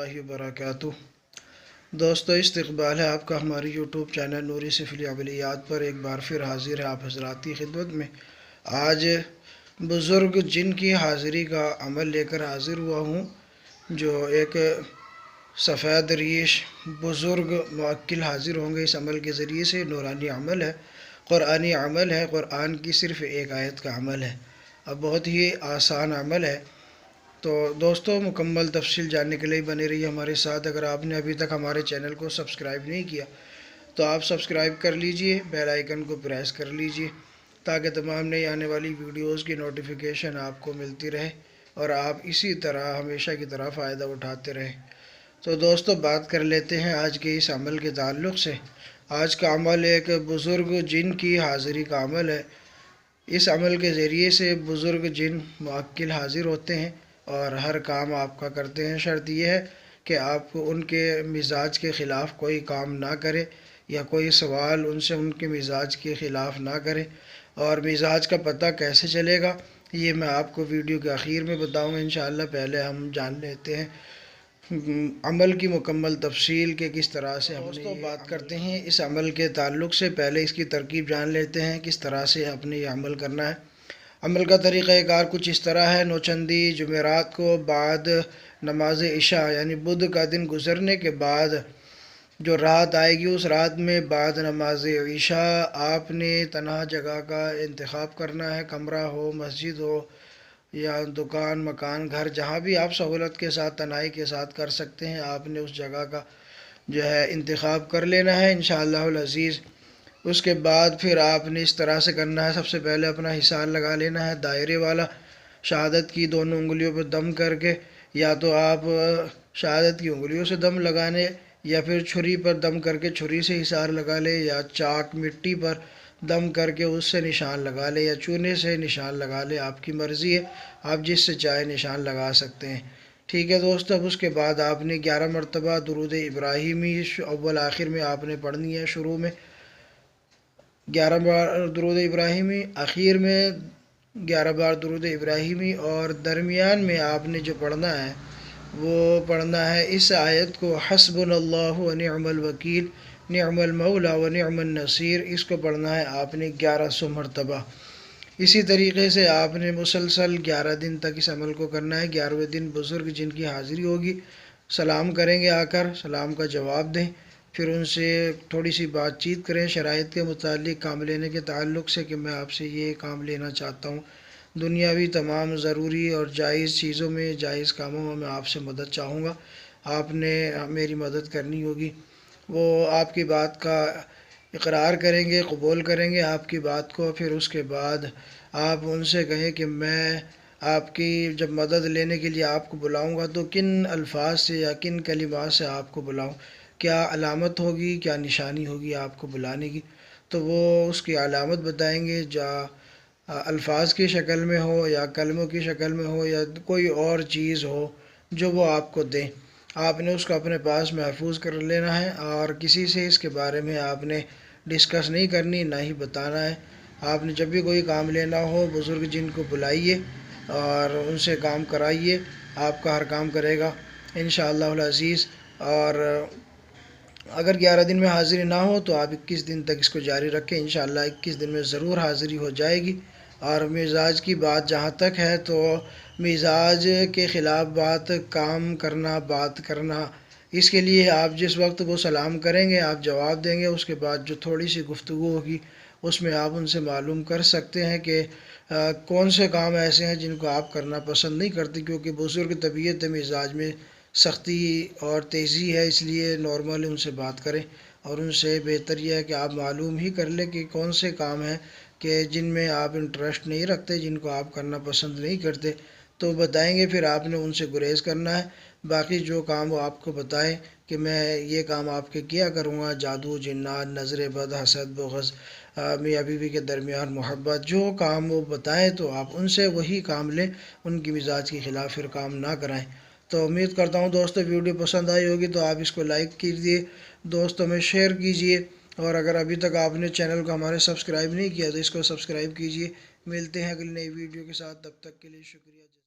اللہ وبرکاتہ۔ دوستو، استقبال ہے آپ کا ہماری یوٹیوب چینل نوری سفلی عملیات پر۔ ایک بار پھر حاضر ہے آپ حضرات کی خدمت میں۔ آج بزرگ جن کی حاضری کا عمل لے کر حاضر ہوا ہوں، جو ایک سفید ریش بزرگ موکل حاضر ہوں گے اس عمل کے ذریعے سے۔ نورانی عمل ہے، قرآنی عمل ہے، قرآن کی صرف ایک آیت کا عمل ہے، اب بہت ہی آسان عمل ہے۔ تو دوستو، مکمل تفصیل جاننے کے لیے بنے رہیے ہمارے ساتھ۔ اگر آپ نے ابھی تک ہمارے چینل کو سبسکرائب نہیں کیا تو آپ سبسکرائب کر لیجئے، بیل آئیکن کو پریس کر لیجئے تاکہ تمام نئی آنے والی ویڈیوز کی نوٹیفیکیشن آپ کو ملتی رہے اور آپ اسی طرح ہمیشہ کی طرح فائدہ اٹھاتے رہیں۔ تو دوستو، بات کر لیتے ہیں آج کے اس عمل کے تعلق سے۔ آج کا عمل ایک بزرگ جن کی حاضری کا عمل ہے۔ اس عمل کے ذریعے سے بزرگ جن موکل حاضر ہوتے ہیں اور ہر کام آپ کا کرتے ہیں۔ شرط یہ ہے کہ آپ ان کے مزاج کے خلاف کوئی کام نہ کرے یا کوئی سوال ان سے ان کے مزاج کے خلاف نہ کرے۔ اور مزاج کا پتہ کیسے چلے گا یہ میں آپ کو ویڈیو کے آخر میں بتاؤں گا انشاءاللہ۔ پہلے ہم جان لیتے ہیں عمل کی مکمل تفصیل کہ کس طرح سے ہم دوستوں بات کرتے ہیں اس عمل کے تعلق سے۔ پہلے اس کی ترکیب جان لیتے ہیں کس طرح سے اپنے یہ عمل کرنا ہے۔ عمل کا طریقہ کار کچھ اس طرح ہے۔ نوچندی جمعرات کو بعد نماز عشاء یعنی بدھ کا دن گزرنے کے بعد جو رات آئے گی، اس رات میں بعد نماز عشاء آپ نے تنہا جگہ کا انتخاب کرنا ہے۔ کمرہ ہو، مسجد ہو یا دکان، مکان، گھر، جہاں بھی آپ سہولت کے ساتھ تنہائی کے ساتھ کر سکتے ہیں، آپ نے اس جگہ کا جو ہے انتخاب کر لینا ہے انشاءاللہ العزیز۔ اس کے بعد پھر آپ نے اس طرح سے کرنا ہے۔ سب سے پہلے اپنا حصار لگا لینا ہے دائرے والا، شہادت کی دونوں انگلیوں پہ دم کر کے۔ یا تو آپ شہادت کی انگلیوں سے دم لگانے یا پھر چھری پر دم کر کے چھری سے حصار لگا لے، یا چاک مٹی پر دم کر کے اس سے نشان لگا لے، یا چونے سے نشان لگا لے، آپ کی مرضی ہے، آپ جس سے چاہے نشان لگا سکتے ہیں۔ ٹھیک ہے دوستو، اب اس کے بعد آپ نے 11 مرتبہ درود ابراہیمی اول آخر میں آپ نے پڑھنی ہے۔ شروع میں 11 بار درود ابراہیمی، آخر میں 11 بار درود ابراہیمی، اور درمیان میں آپ نے جو پڑھنا ہے وہ پڑھنا ہے اس آیت کو، حسبنا اللہ ونعم الوکیل نعم المولا ونعم النصیر۔ اس کو پڑھنا ہے آپ نے 1100 مرتبہ۔ اسی طریقے سے آپ نے مسلسل 11 دن تک اس عمل کو کرنا ہے۔ 11ویں دن بزرگ جن کی حاضری ہوگی، سلام کریں گے، آ کر سلام کا جواب دیں، پھر ان سے تھوڑی سی بات چیت کریں شرائط کے متعلق، کام لینے کے تعلق سے کہ میں آپ سے یہ کام لینا چاہتا ہوں، دنیاوی تمام ضروری اور جائز چیزوں میں، جائز کاموں میں میں آپ سے مدد چاہوں گا، آپ نے میری مدد کرنی ہوگی۔ وہ آپ کی بات کا اقرار کریں گے، قبول کریں گے آپ کی بات کو۔ پھر اس کے بعد آپ ان سے کہیں کہ میں آپ کی جب مدد لینے کے لیے آپ کو بلاؤں گا تو کن الفاظ سے یا کن کلمات سے آپ کو بلاؤں، کیا علامت ہوگی، کیا نشانی ہوگی آپ کو بلانے کی۔ تو وہ اس کی علامت بتائیں گے، الفاظ کی شکل میں ہو یا کلموں کی شکل میں ہو یا کوئی اور چیز ہو جو وہ آپ کو دیں۔ آپ نے اس کو اپنے پاس محفوظ کر لینا ہے اور کسی سے اس کے بارے میں آپ نے ڈسکس نہیں کرنی، نہ ہی بتانا ہے۔ آپ نے جب بھی کوئی کام لینا ہو، بزرگ جن کو بلائیے اور ان سے کام کرائیے، آپ کا ہر کام کرے گا انشاءاللہ العزیز۔ اور اگر 11 دن میں حاضری نہ ہو تو آپ 21 دن تک اس کو جاری رکھیں، انشاءاللہ 21 دن میں ضرور حاضری ہو جائے گی۔ اور مزاج کی بات جہاں تک ہے تو مزاج کے خلاف کام کرنا، بات کرنا، اس کے لیے آپ جس وقت وہ سلام کریں گے آپ جواب دیں گے، اس کے بعد جو تھوڑی سی گفتگو ہوگی اس میں آپ ان سے معلوم کر سکتے ہیں کہ کون سے کام ایسے ہیں جن کو آپ کرنا پسند نہیں کرتے، کیونکہ بزرگ طبیعت مزاج میں سختی اور تیزی ہے، اس لیے نارمل ان سے بات کریں۔ اور ان سے بہتر یہ ہے کہ آپ معلوم ہی کر لیں کہ کون سے کام ہیں کہ جن میں آپ انٹرسٹ نہیں رکھتے، جن کو آپ کرنا پسند نہیں کرتے، تو بتائیں گے، پھر آپ نے ان سے گریز کرنا ہے۔ باقی جو کام وہ آپ کو بتائیں کہ میں یہ کام آپ کے کیا کروں گا، جادو، جنات، نظر بد، حسد، بغض، میاں بیوی کے درمیان محبت، جو کام وہ بتائیں تو آپ ان سے وہی کام لیں، ان کی مزاج کے خلاف پھر کام نہ کرائیں۔ تو امید کرتا ہوں دوستو ویڈیو پسند آئی ہوگی، تو آپ اس کو لائک کیجئے، دوستوں میں شیئر کیجئے، اور اگر ابھی تک آپ نے چینل کو ہمارے سبسکرائب نہیں کیا تو اس کو سبسکرائب کیجئے۔ ملتے ہیں اگلی نئی ویڈیو کے ساتھ، تب تک کے لیے شکریہ۔